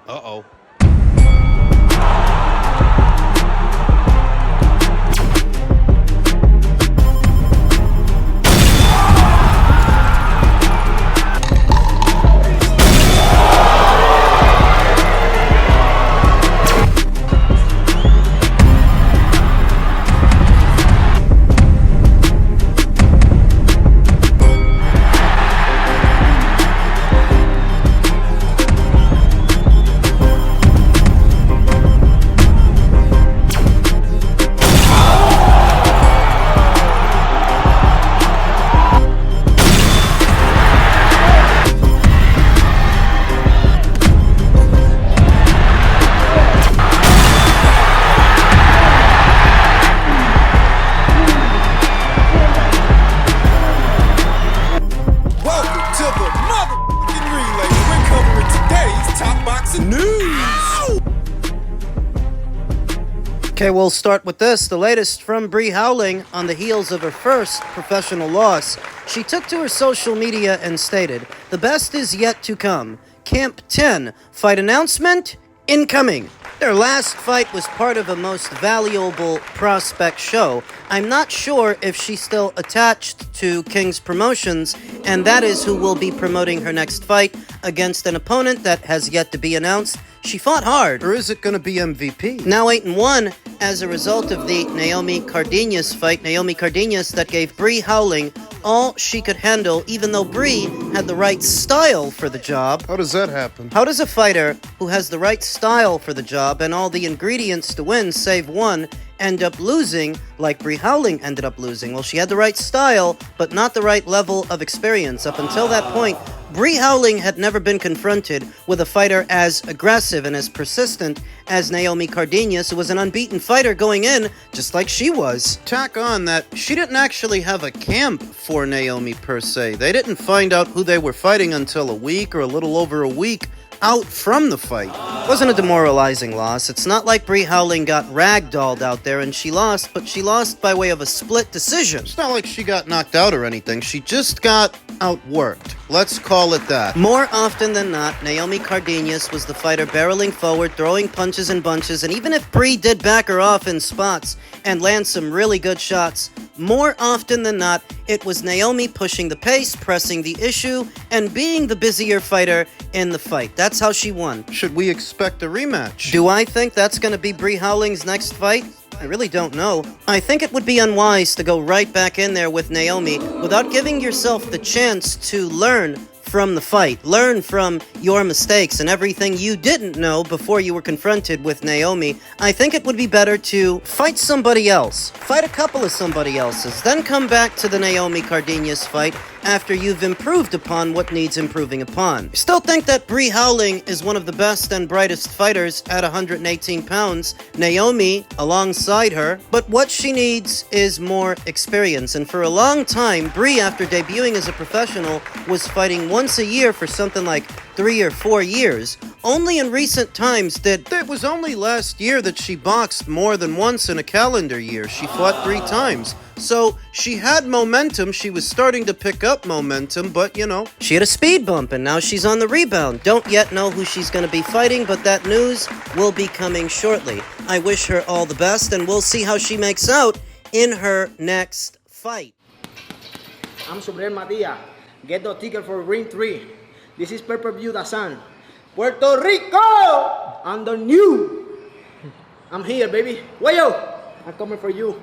Uh-oh. Okay, we'll start with this. The latest from Bree Howling on the heels of her first professional loss. She took to her social media and stated, "The best is yet to come. Camp 10, fight announcement, incoming." Their last fight was part of a most valuable prospect show. I'm not sure if she's still attached to King's Promotions, and that is who will be promoting her next fight against an opponent that has yet to be announced. She fought hard. Or is it going to be MVP? Now 8-1 as a result of the Naomi Cardenas fight. Naomi Cardenas that gave Bree Howling all she could handle, even though Bree had the right style for the job. How does that happen? How does a fighter who has the right style for the job and all the ingredients to win, save one, end up losing like Bree Howling ended up losing? Well, she had the right style, but not the right level of experience. Up until that point, Bree Howling had never been confronted with a fighter as aggressive and as persistent as Naomi Cardenas, who was an unbeaten fighter going in, just like she was. Tack on that she didn't actually have a camp for Naomi per se. They didn't find out who they were fighting until a week or a little over a week out from the fight. It wasn't a demoralizing loss. It's not like Bree Howling got ragdolled out there and she lost, but she lost by way of a split decision. It's not like she got knocked out or anything. She just got outworked. Let's call it that. More often than not, Naomi Cardenas was the fighter barreling forward, throwing punches and bunches, and even if Bree did back her off in spots and land some really good shots, more often than not, it was Naomi pushing the pace, pressing the issue, and being the busier fighter in the fight. That's how she won. Should we expect a rematch? Do I think that's going to be Bree Howling's next fight? I really don't know. I think it would be unwise to go right back in there with Naomi without giving yourself the chance to learn from the fight. Learn from your mistakes and everything you didn't know before you were confronted with Naomi. I think it would be better to fight somebody else. Fight a couple of somebody else's. Then come back to the Naomi Cardenas fight after you've improved upon what needs improving upon. I still think that Bree Howling is one of the best and brightest fighters at 118 pounds. Naomi alongside her. But what she needs is more experience. And for a long time, Bree, after debuting as a professional, was fighting once a year for something like 3 or 4 years. Only in recent times did... It was only last year that she boxed more than once in a calendar year. She fought 3 times. So she had momentum. She was starting to pick up momentum, but, you know, she had a speed bump, and now she's on the rebound. Don't yet know who she's going to be fighting, but that news will be coming shortly. I wish her all the best, and we'll see how she makes out in her next fight. I'm Matias. Get the ticket for Ring 3. This is pay-per-view Dazan. Puerto Rico! I'm the new. I'm here, baby. Puello! I'm coming for you.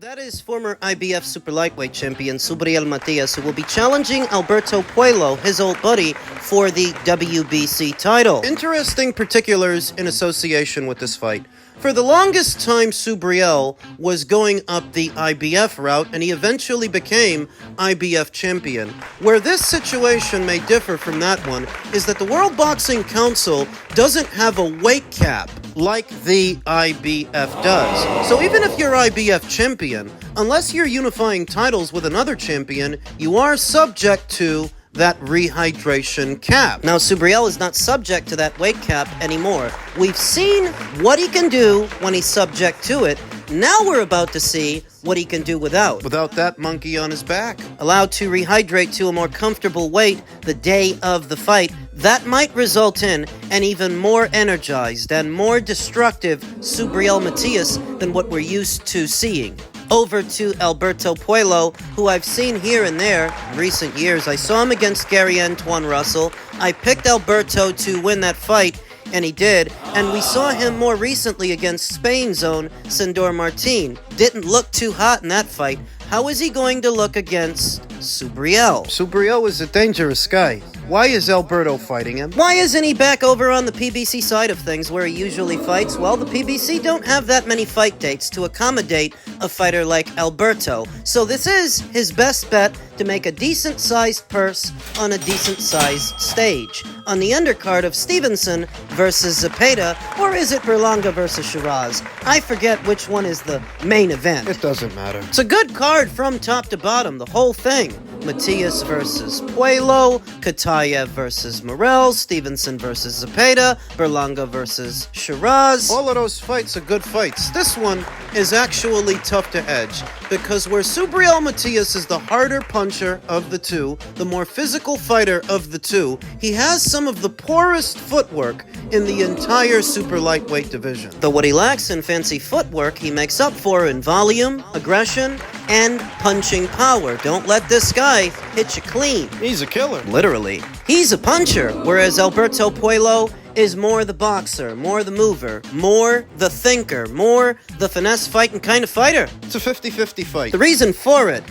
That is former IBF super lightweight champion Matias, who will be challenging Alberto Puello, his old buddy, for the WBC title. Interesting particulars in association with this fight. For the longest time, Subriel was going up the IBF route, and he eventually became IBF champion. Where this situation may differ from that one is that the World Boxing Council doesn't have a weight cap like the IBF does. So even if you're IBF champion, unless you're unifying titles with another champion, you are subject to that rehydration cap. Now, Subriel is not subject to that weight cap anymore. We've seen what he can do when he's subject to it. Now we're about to see what he can do without. Without that monkey on his back. Allowed to rehydrate to a more comfortable weight the day of the fight. that might result in an even more energized and more destructive Subriel Matias than what we're used to seeing. Over to Alberto Puello, who I've seen here and there in recent years. I saw him against Gary Antoine Russell. I picked Alberto to win that fight, and he did. And we saw him more recently against Spain's own Sandor Martin. Didn't look too hot in that fight. How is he going to look against Subriel? Subriel is a dangerous guy. Why is Alberto fighting him? Why isn't he back over on the PBC side of things where he usually fights? Well, the PBC don't have that many fight dates to accommodate a fighter like Alberto. So this is his best bet to make a decent-sized purse on a decent-sized stage. On the undercard of Stevenson versus Zepeda, or is it Berlanga versus Shiraz? I forget which one is the main event. It doesn't matter. It's a good card from top to bottom, the whole thing. Matias versus Puello, Katayev versus Morel, Stevenson versus Zepeda, Berlanga versus Shiraz. All of those fights are good fights. This one is actually tough to edge, because where Subriel Matias is the harder puncher of the two, the more physical fighter of the two, he has some of the poorest footwork in the entire super lightweight division. Though what he lacks in fancy footwork, he makes up for in volume, aggression, and punching power. Don't let this guy hit you clean. He's a killer. Literally. He's a puncher, whereas Alberto Puello is more the boxer, more the mover, more the thinker, more the finesse fighting kind of fighter. It's a 50-50 fight. The reason for it,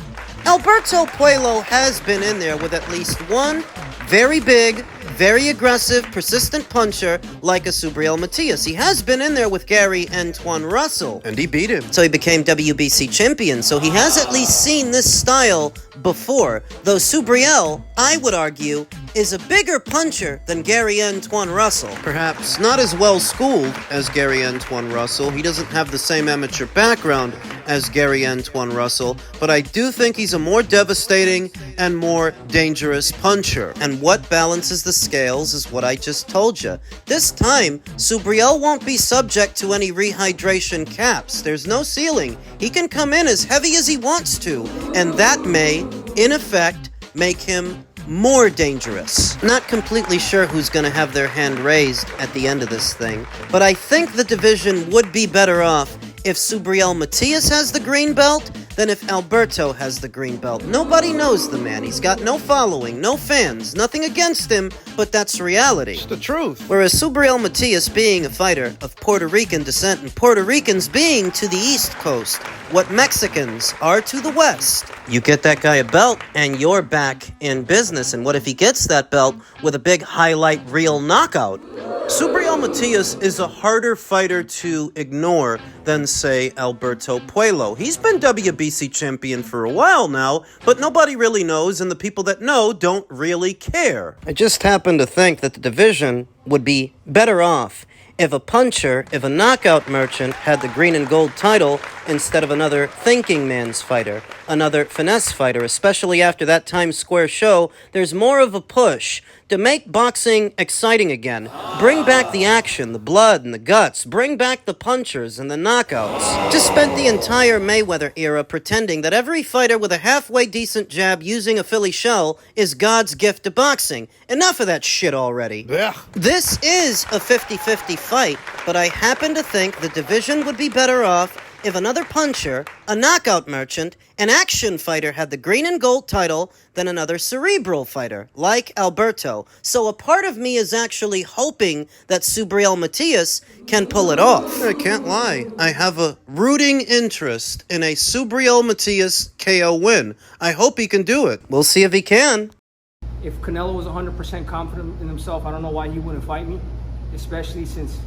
Alberto Puello has been in there with at least one very big, very aggressive, persistent puncher like a Subriel Matias. He has been in there with Gary Antoine Russell. And he beat him. So he became WBC champion. So he has at least seen this style before. Though Subriel, I would argue, is a bigger puncher than Gary Antoine Russell. Perhaps not as well schooled as Gary Antoine Russell. He doesn't have the same amateur background as Gary Antoine Russell, but I do think he's a more devastating and more dangerous puncher. And what balances the scales is what I just told you. This time, Subriel won't be subject to any rehydration caps. There's no ceiling. He can come in as heavy as he wants to, and that may, in effect, make him more dangerous. Not completely sure who's going to have their hand raised at the end of this thing, but I think the division would be better off if Subriel Matias has the green belt than if Alberto has the green belt. Nobody knows the man. He's got no following, no fans, nothing against him, but that's reality. It's the truth. Whereas Subriel Matias being a fighter of Puerto Rican descent and Puerto Ricans being to the East Coast what Mexicans are to the West. You get that guy a belt and you're back in business. And what if he gets that belt with a big highlight reel knockout? Subriel Matias is a harder fighter to ignore than, say, Alberto Puello. He's been WBC champion for a while now, but nobody really knows, and the people that know don't really care. I just happen to think that the division would be better off if a knockout merchant had the green and gold title instead of another thinking man's fighter, another finesse fighter, especially after that Times Square show. There's more of a push to make boxing exciting again. Bring back the action, the blood and the guts. Bring back the punchers and the knockouts. Just spent the entire Mayweather era pretending that every fighter with a halfway decent jab using a Philly shell is God's gift to boxing. Enough of that shit already. Ugh. This is a 50-50 fight, but I happen to think the division would be better off if another puncher, a knockout merchant, an action fighter had the green and gold title than another cerebral fighter, like Alberto. So a part of me is actually hoping that Subriel Matias can pull it off. I can't lie. I have a rooting interest in a Subriel Matias KO win. I hope he can do it. We'll see if he can. If Canelo was 100% confident in himself, I don't know why he wouldn't fight me, especially since,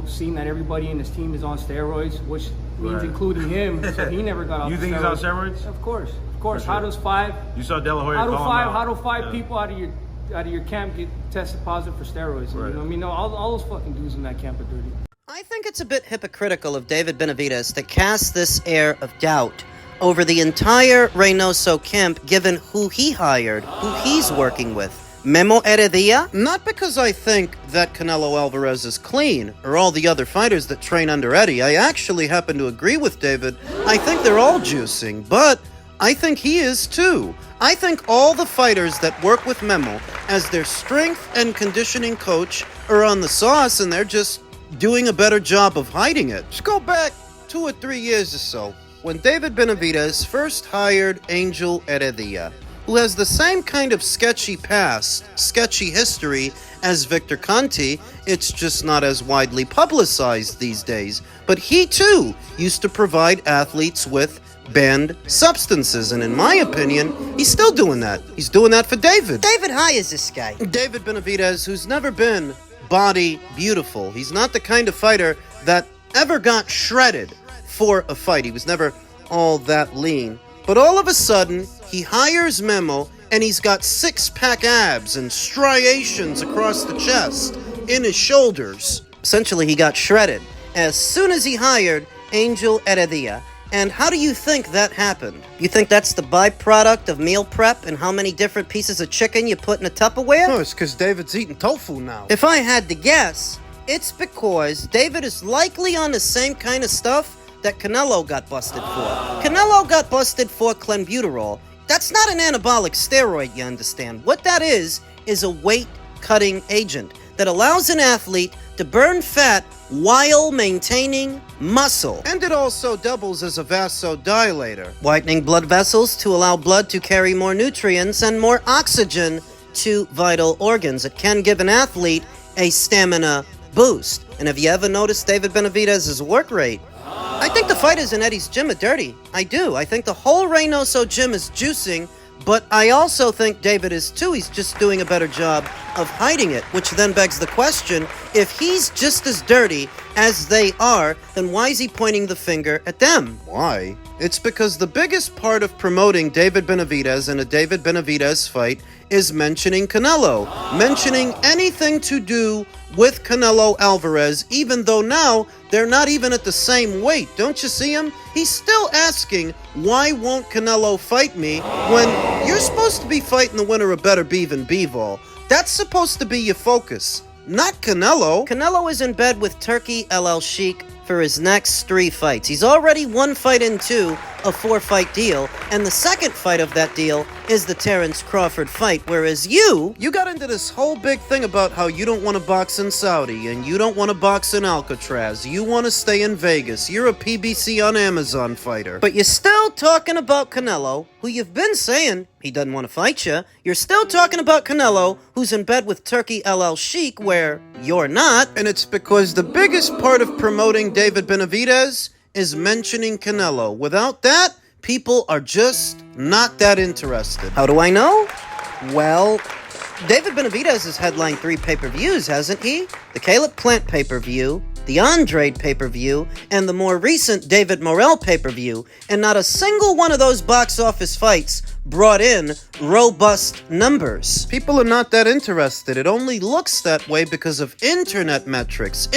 seeing that everybody in his team is on steroids, which means including him, so he never got off You the think steroids. he's on steroids? Of course. For sure. How does five You saw De La Hoya how do call him five out. how do five Yeah. people out of your camp get tested positive for steroids? Right. You know what I mean? All those fucking dudes in that camp are dirty. I think it's a bit hypocritical of David Benavidez to cast this air of doubt over the entire Reynoso camp, given who he hired, who he's working with. Memo Heredia? Not because I think that Canelo Alvarez is clean, or all the other fighters that train under Eddie. I actually happen to agree with David. I think they're all juicing, but I think he is too. I think all the fighters that work with Memo as their strength and conditioning coach are on the sauce and they're just doing a better job of hiding it. Just go back 2 or 3 years or so when David Benavidez first hired Angel Heredia, who has the same kind of sketchy past, sketchy history as Victor Conti. It's just not as widely publicized these days. But he too used to provide athletes with banned substances, and in my opinion, he's still doing that. He's doing that for David. David hires this guy. David Benavidez, who's never been body beautiful. He's not the kind of fighter that ever got shredded for a fight. He was never all that lean. But all of a sudden, he hires Memo, and he's got six-pack abs and striations across the chest, in his shoulders. Essentially, he got shredded as soon as he hired Angel Heredia. And how do you think that happened? You think that's the byproduct of meal prep and how many different pieces of chicken you put in a Tupperware? No, it's because David's eating tofu now. If I had to guess, it's because David is likely on the same kind of stuff that Canelo got busted for. Canelo got busted for clenbuterol. That's not an anabolic steroid, you understand. What that is a weight-cutting agent that allows an athlete to burn fat while maintaining muscle. And it also doubles as a vasodilator. Whitening blood vessels to allow blood to carry more nutrients and more oxygen to vital organs. It can give an athlete a stamina boost. And have you ever noticed David Benavidez's work rate? I think the fighters in Eddie's gym are dirty. I do. I think the whole Reynoso gym is juicing, but I also think David is too. He's just doing a better job of hiding it, which then begs the question, if he's just as dirty as they are, then why is he pointing the finger at them? Why? It's because the biggest part of promoting David Benavidez in a David Benavidez fight is mentioning Canelo. Mentioning anything to do with Canelo Alvarez, even though now they're not even at the same weight. Don't you see him? He's still asking, why won't Canelo fight me when you're supposed to be fighting the winner of Better Beef and Bivol? That's supposed to be your focus, not Canelo. Canelo is in bed with Turkey El Sheikh for his next 3 fights. He's already 1 fight into a 4-fight deal, and the second fight of that deal is the Terence Crawford fight, whereas you got into this whole big thing about how you don't want to box in Saudi, and you don't want to box in Alcatraz, you want to stay in Vegas, you're a PBC on Amazon fighter. But you're still talking about Canelo, who you've been saying he doesn't want to fight you. You're still talking about Canelo, who's in bed with Turkey El Sheikh, where you're not. And it's because the biggest part of promoting David Benavidez is mentioning Canelo. Without that, people are just not that interested. How do I know? Well, David Benavidez has headlined 3 pay-per-views, hasn't he? The Caleb Plant pay-per-view, the Andrade pay-per-view, and the more recent David Morrell pay-per-view, and not a single one of those box office fights brought in robust numbers. People are not that interested. It only looks that way because of internet metrics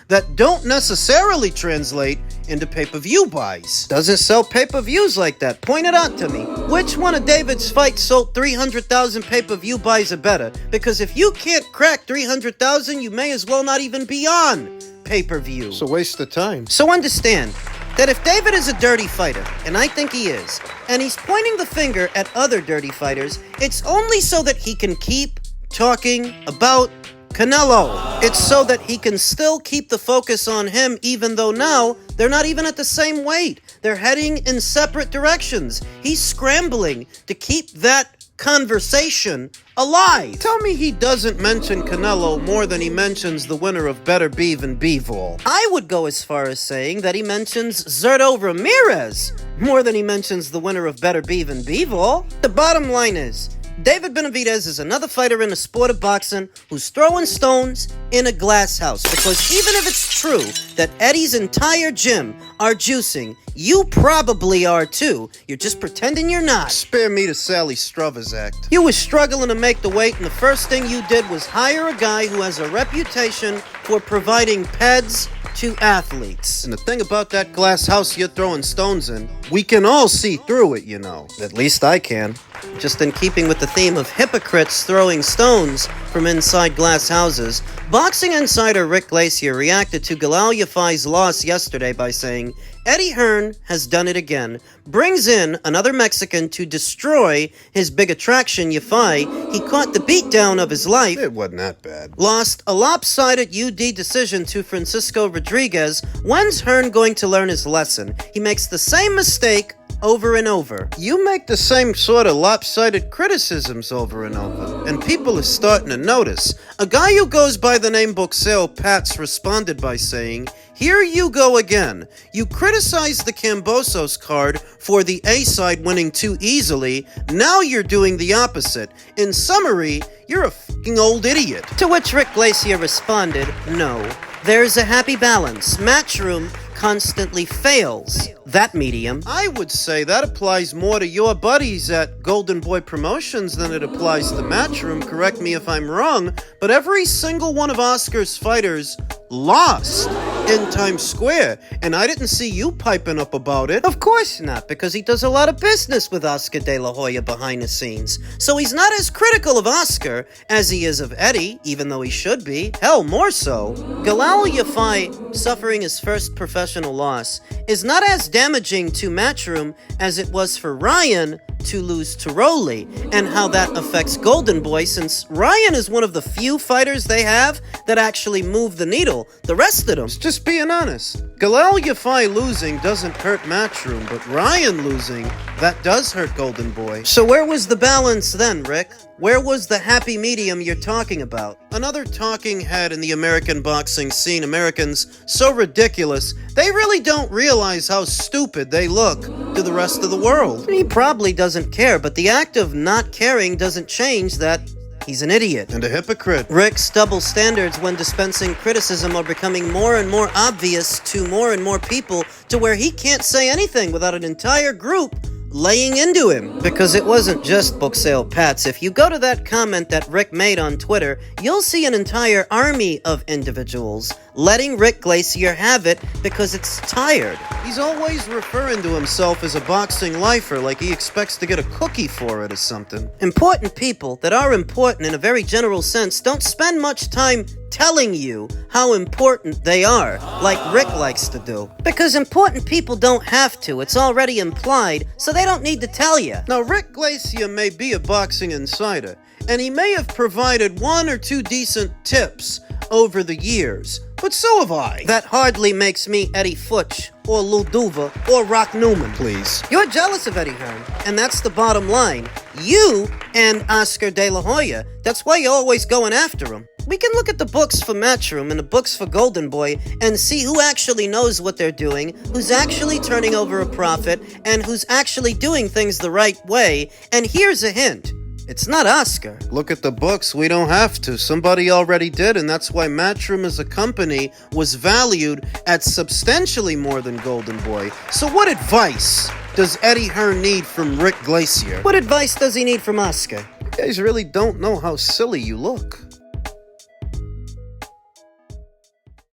that don't necessarily translate into pay-per-view buys. Doesn't sell pay-per-views like that. Point it out to me. Which one of David's fights sold 300,000 pay-per-view buys or better? Because if you can't crack 300,000, you may as well not even be on pay-per-view. It's a waste of time. So understand that if David is a dirty fighter, and I think he is, and he's pointing the finger at other dirty fighters, it's only so that he can keep talking about Canelo. It's so that he can still keep the focus on him, even though now they're not even at the same weight. They're heading in separate directions. He's scrambling to keep that conversation alive. Tell me he doesn't mention Canelo more than he mentions the winner of Better Beef and Bivol. I would go as far as saying that he mentions Zurdo Ramirez more than he mentions the winner of Better Beef and Bivol. The bottom line is, David Benavidez is another fighter in the sport of boxing who's throwing stones in a glass house. Because even if it's true that Eddie's entire gym are juicing, you probably are too. You're just pretending you're not. Spare me the Sally Struthers act. You were struggling to make the weight, and the first thing you did was hire a guy who has a reputation for providing peds to athletes. And the thing about that glass house you're throwing stones in, We can all see through it, you know. At least I can. Just in keeping with the theme of hypocrites throwing stones from inside glass houses, boxing insider Rick Glaser reacted to Galal Yafai's loss yesterday by saying, Eddie Hearn has done it again, brings in another Mexican to destroy his big attraction, Yafai. He caught the beatdown of his life. It wasn't that bad. Lost a lopsided UD decision to Francisco Rodriguez. When's Hearn going to learn his lesson? He makes the same mistake over and over. You make the same sort of lopsided criticisms over and over, and people are starting to notice. A guy who goes by the name Boxeo Pats responded by saying, here you go again. You criticized the Cambosos card for the A side winning too easily. Now you're doing the opposite. In summary, you're a fucking old idiot. To which Rick Glaser responded, no. There's a happy balance. Matchroom constantly fails that medium. I would say that applies more to your buddies at Golden Boy Promotions than it applies to Matchroom. Correct me if I'm wrong, but every single one of Oscar's fighters lost in Times Square, and I didn't see you piping up about it. Of course not, because he does a lot of business with Oscar De La Hoya behind the scenes. So he's not as critical of Oscar as he is of Eddie, even though he should be. Hell, more so. Galal Yafai suffering his first professional loss is not as damaging to Matchroom as it was for Ryan to lose to Rolly, and how that affects Golden Boy, since Ryan is one of the few fighters they have that actually move the needle. The rest of them... Just being honest, Galal Yafai losing doesn't hurt Matchroom, but Ryan losing, that does hurt Golden Boy. So where was the balance then, Rick? Where was the happy medium you're talking about? Another talking head in the American boxing scene. Americans so ridiculous, they really don't realize how stupid they look to the rest of the world. He probably doesn't care, but the act of not caring doesn't change that he's an idiot. And a hypocrite. Rick's double standards when dispensing criticism are becoming more and more obvious to more and more people, to where he can't say anything without an entire group laying into him. Because it wasn't just Boxeo Pats. If you go to that comment that Rick made on Twitter, you'll see an entire army of individuals letting Rick Glaser have it because it's tired. He's always referring to himself as a boxing lifer, like he expects to get a cookie for it or something. Important people that are important in a very general sense don't spend much time telling you how important they are, like Rick likes to do. Because important people don't have to. It's already implied, so they don't need to tell you. Now, Rick Glaser may be a boxing insider, and he may have provided one or two decent tips over the years, but so have I. That hardly makes me Eddie Futch, or Lou Duva, or Rock Newman. Please. You're jealous of Eddie Hearn, and that's the bottom line. You and Oscar De La Hoya, that's why you're always going after him. We can look at the books for Matchroom and the books for Golden Boy and see who actually knows what they're doing, who's actually turning over a profit, and who's actually doing things the right way. And here's a hint. It's not Oscar. Look at the books. We don't have to. Somebody already did, and that's why Matchroom as a company was valued at substantially more than Golden Boy. So what advice does Eddie Hearn need from Rick Glaser? What advice does he need from Oscar? You guys really don't know how silly you look.